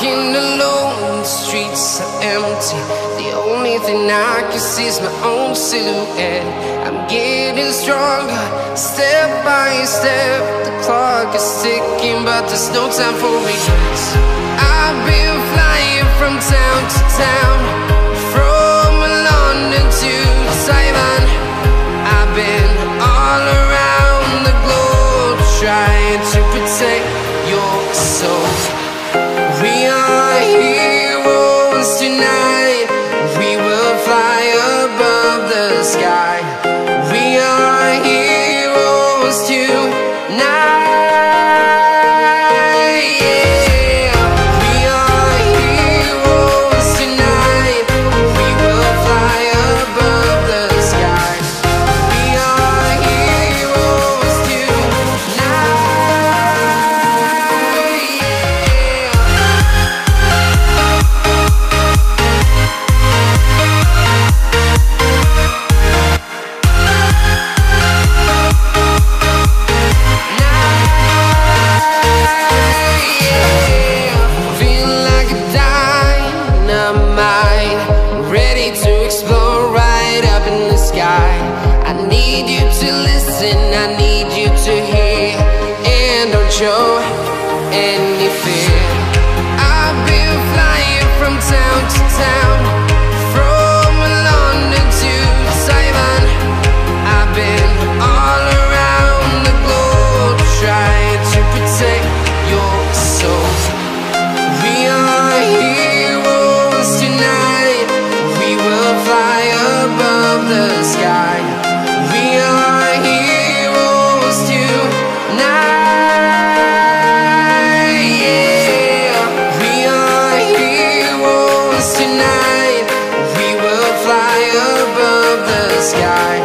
walking alone, the streets are empty. The only thing I can see is my own silhouette. I'm getting stronger, step by step. The clock is ticking, but there's no time for regrets. I've been flying from town to town, from London to Taiwan. I've been all around the globe, trying to protect your soul. We are heroes tonight. We will fly above the sky. We are heroes tonight. Yeah. We are heroes tonight. We will fly above the sky. We are heroes tonight. I need you to hear, and don't show any fear. I've been flying from town to town, from London to Taiwan. I've been all around the globe, trying to protect your soul. We are heroes tonight. We will fly above the sky. We are heroes tonight. Yeah. We are heroes tonight. We will fly above the sky.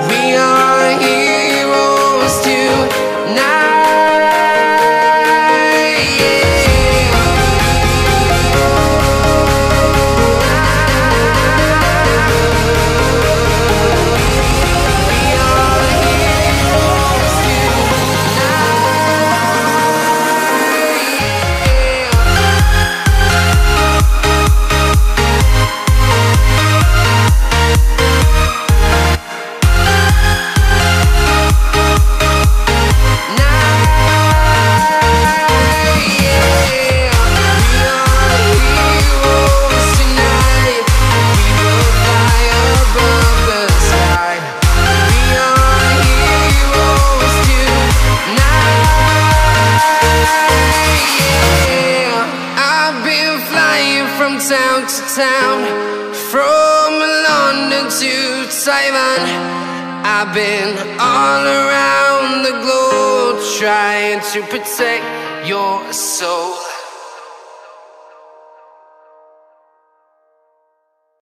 We are heroes tonight. Town to town, from London to Taiwan. I've been all around the globe, trying to protect your soul.